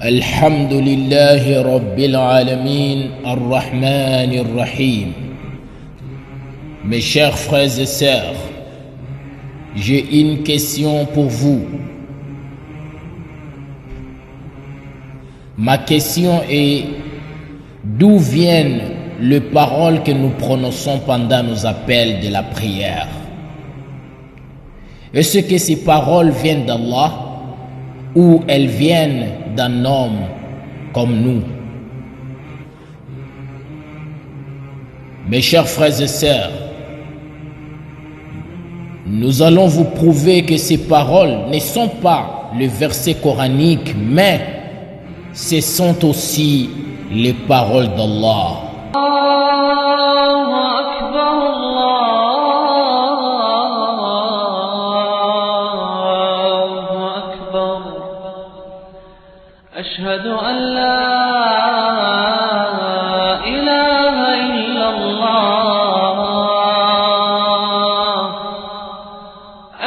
الحمد لله رب العالمين الرحمن الرحيم. Mes chers frères et sœurs, j'ai une question pour vous. Ma question est: d'où viennent les paroles que nous prononçons pendant nos appels de la prière? Est-ce que ces paroles viennent d'Allah ou elles viennent d'un homme comme nous? Mes chers frères et sœurs, nous allons vous prouver que ces paroles ne sont pas les versets coraniques, mais ce sont aussi les paroles d'Allah. أشهد أن لا إله إلا الله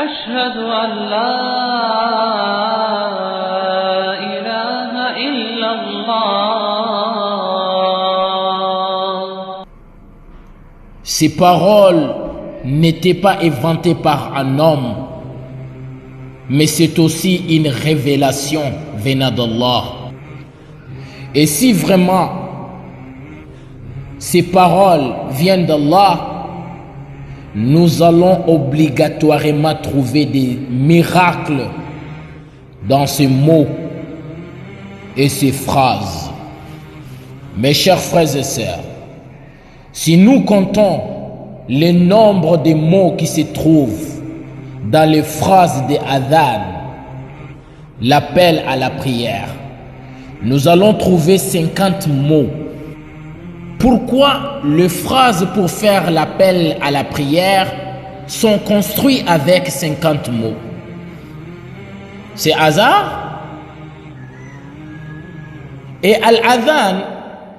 أشهد أن لا إله إلا الله. Ces paroles n'étaient pas inventées par un homme, mais c'est aussi une révélation venant d'Allah. Et si vraiment ces paroles viennent d'Allah, nous allons obligatoirement trouver des miracles dans ces mots et ces phrases. Mes chers frères et sœurs, si nous comptons le nombre de mots qui se trouvent dans les phrases de Adhan, l'appel à la prière, nous allons trouver 50 mots. Pourquoi les phrases pour faire l'appel à la prière sont construites avec 50 mots? C'est hasard? Et Al-Adhan,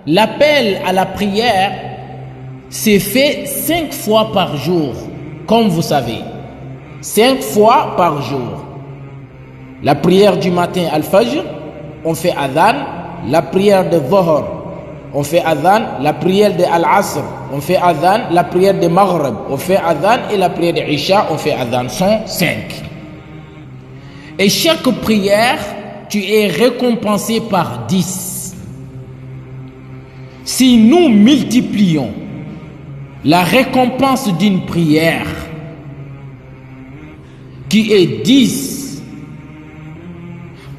l'appel à la prière, c'est fait 5 fois par jour, comme vous savez. 5 fois par jour. La prière du matin Al-Fajr, on fait Adhan. La prière de Dhuhr, on fait Adhan. La prière de Al-Asr, on fait Adhan. La prière de Maghrib, on fait Adhan. Et la prière de Isha, on fait Adhan. Sont 5. Et chaque prière, tu es récompensé par 10. Si nous multiplions la récompense d'une prière qui est 10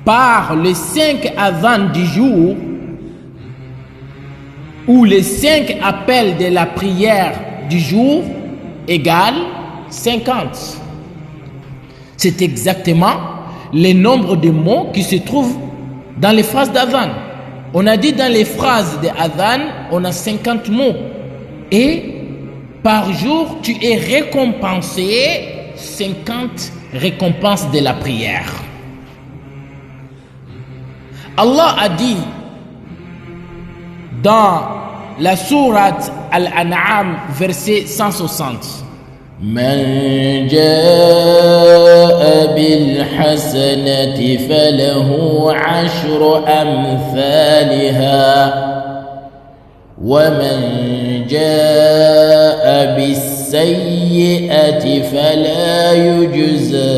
par les 5 adhans du jour ou les 5 appels de la prière du jour égale 50. C'est exactement le nombre de mots qui se trouvent dans les phrases d'adhan. On a dit dans les phrases de adhan, on a 50 mots. Et par jour, tu es récompensé 50 récompenses de la prière. Allah a dit dans la sourate Al-An'am, verset 160: Man jaa bil hasanati falahu ashru amthaliha wa man jaa bis السيئة فلا يجزى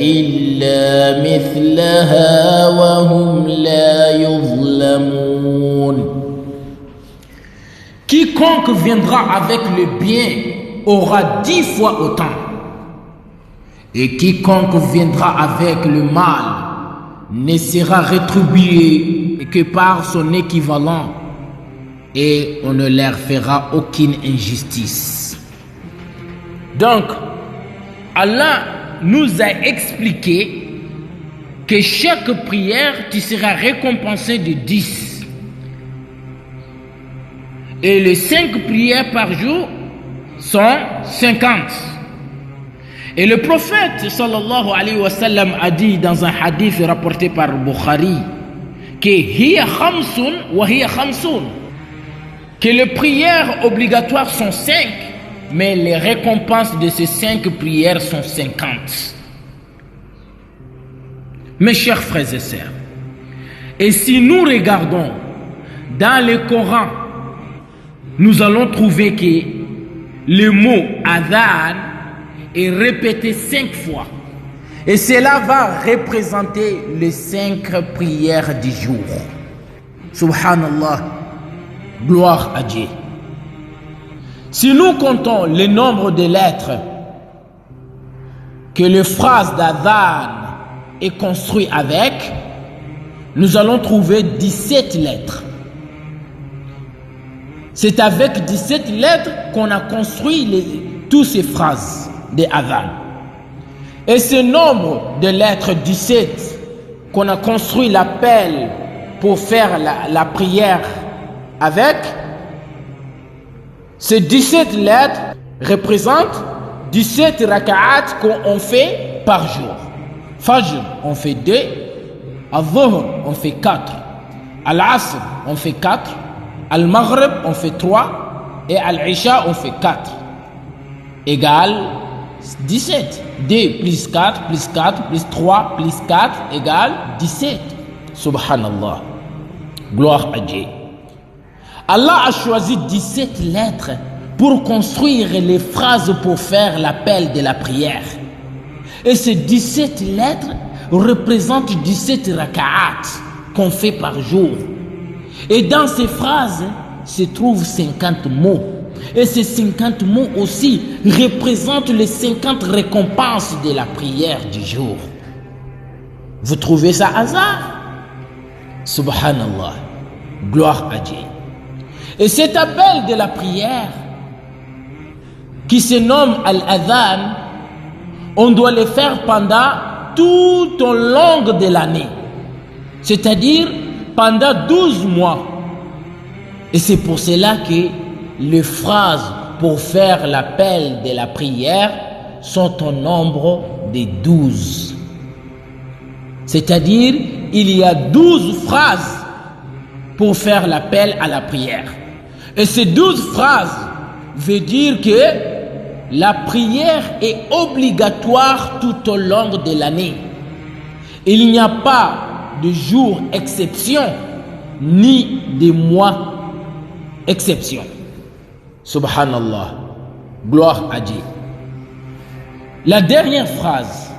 إلا مثلها وهم لا يظلمون. Quiconque viendra avec le bien aura 10 fois autant, et quiconque viendra avec le mal ne sera rétribué que par son équivalent, et on ne leur fera aucune injustice. Donc, Allah nous a expliqué que chaque prière, tu seras récompensé de 10. Et les 5 prières par jour sont 50. Et le prophète sallallahu alayhi wa sallam a dit dans un hadith rapporté par Bukhari que hiya khamsun wa hiya khamsun, que les prières obligatoires sont 5, mais les récompenses de ces 5 prières sont 50. Mes chers frères et sœurs, Et si nous regardons dans le Coran, nous allons trouver que le mot adhan est répété 5 fois. Et cela va représenter les 5 prières du jour. Subhanallah, gloire à Dieu. Si nous comptons le nombre de lettres que les phrases d'adhan est construit avec, nous allons trouver 17 lettres. C'est avec 17 lettres qu'on a construit toutes ces phrases de adhan. Et ce nombre de lettres 17 qu'on a construit l'appel pour faire la prière avec, ces 17 lettres représentent 17 raka'at qu'on fait par jour. Fajr, on fait 2. Al-Dhuhr, on fait 4. Al-Asr, on fait 4. Al-Maghrib, on fait 3. Et Al-Isha, on fait 4. Égale 17. 2 plus 4 plus 4 plus 3 plus 4 égale 17. Subhanallah. Gloire à Dieu. Allah a choisi 17 lettres pour construire les phrases pour faire l'appel de la prière. Et ces 17 lettres représentent 17 raka'at qu'on fait par jour. Et dans ces phrases se trouvent 50 mots. Et ces 50 mots aussi représentent les 50 récompenses de la prière du jour. Vous trouvez ça hasard? Subhanallah. Gloire à Dieu. Et cet appel de la prière, qui se nomme Al-Adhan, on doit le faire pendant tout au long de l'année. C'est-à-dire pendant 12 mois. Et c'est pour cela que les phrases pour faire l'appel de la prière sont au nombre de 12. C'est-à-dire, il y a 12 phrases pour faire l'appel à la prière. Et ces 12 phrases veulent dire que la prière est obligatoire tout au long de l'année. Il n'y a pas de jour exception, ni de mois exception. Subhanallah. Gloire à Dieu. La dernière phrase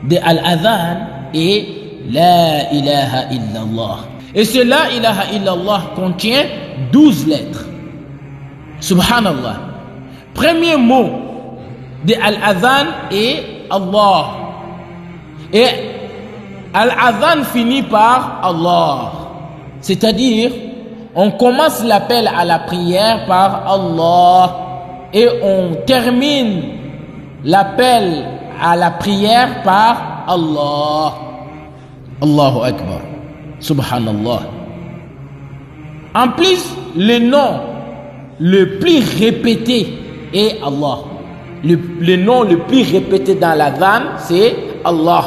de Al-Adhan est La ilaha illallah. Et ce La ilaha illallah contient 12 lettres. Subhanallah. Premier mot de Al-Adhan est Allah. Et Al-Adhan finit par Allah. C'est-à-dire, on commence l'appel à la prière par Allah et on termine l'appel à la prière par Allah. Allahu Akbar. Subhanallah. En plus, le nom le plus répété est Allah. Le nom le plus répété dans l'adhan, c'est Allah.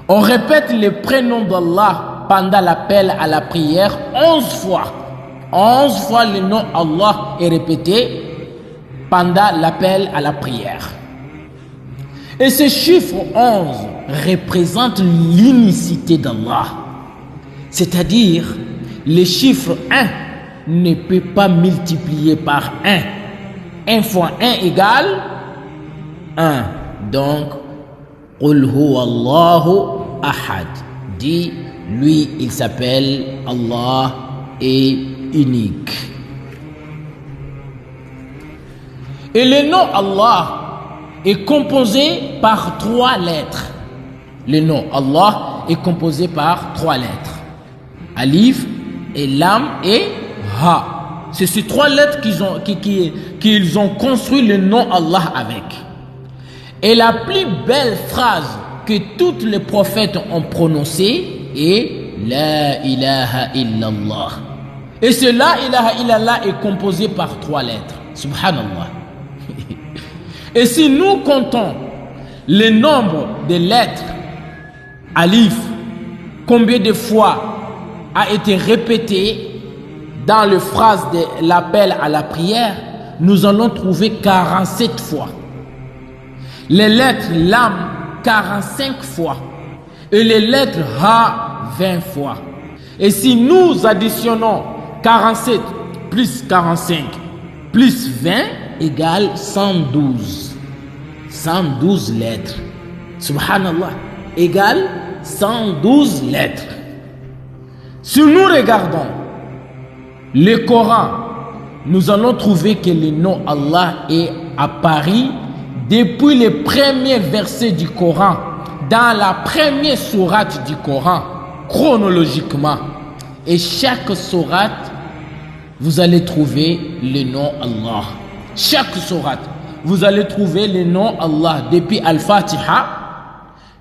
On répète le prénom d'Allah pendant l'appel à la prière 11 fois. 11 fois le nom Allah est répété pendant l'appel à la prière. Et ce chiffre 11 représente l'unicité d'Allah. C'est-à-dire, le chiffre 1 ne peut pas multiplier par 1. 1 fois 1 égale 1. Donc, Qul huwa Allahu ahad. Dit, lui, il s'appelle Allah est unique. Et le nom Allah est composé par 3 lettres. Le nom Allah est composé par 3 lettres. Alif et Lam et Ha. C'est ces 3 lettres qu'ils ont construit le nom Allah avec. Et la plus belle phrase que tous les prophètes ont prononcée est La ilaha illallah. Et ce La ilaha illallah est composé par 3 lettres. Subhanallah. Et si nous comptons le nombre de lettres alif, combien de fois a été répété dans les phrases de l'appel à la prière, nous allons trouver 47 fois. Les lettres lam, 45 fois. et les lettres Ha 20 fois. Et si nous additionnons 47 plus 45 plus 20 égale 112. 112 lettres. Subhanallah. Égale 112 lettres. Si nous regardons le Coran, nous allons trouver que le nom Allah est apparu depuis les premiers versets du Coran, dans la première sourate du Coran, chronologiquement. Et chaque sourate, vous allez trouver le nom Allah. Chaque sourate, vous allez trouver le nom Allah depuis Al-Fatiha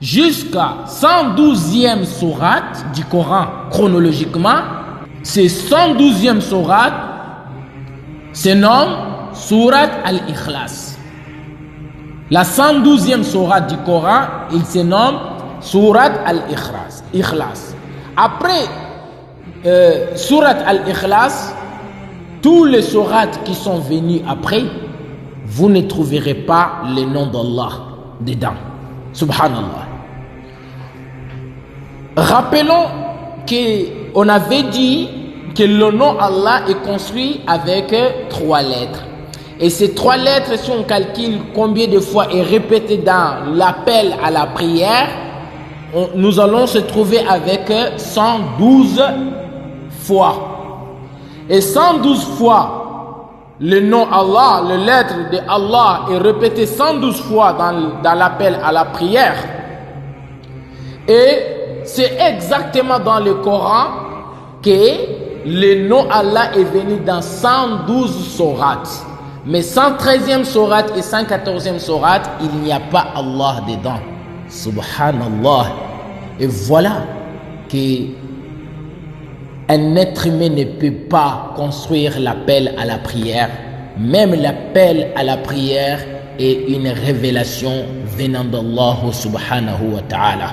jusqu'à 112e sourate du Coran chronologiquement. C'est 112e sourate se nomme Sourate Al-Ikhlas. La 112e sourate du Coran, il se nomme Sourate Al-Ikhlas. Après Sourate Al-Ikhlas, tous les sourates qui sont venus après, vous ne trouverez pas le nom d'Allah dedans. Subhanallah. Rappelons qu'on avait dit que le nom Allah est construit avec 3 lettres. Et ces 3 lettres, si on calcule combien de fois est répété dans l'appel à la prière, nous allons se trouver avec 112 fois. Et 112 fois, le nom Allah, les lettres de Allah est répété 112 fois dans l'appel à la prière. Et c'est exactement dans le Coran que le nom Allah est venu dans 112 sourates. Mais 113e sourate et 114e sourate, il n'y a pas Allah dedans. Subhanallah. Et voilà que un être humain ne peut pas construire l'appel à la prière. Même l'appel à la prière est une révélation venant d'Allah subhanahu wa ta'ala.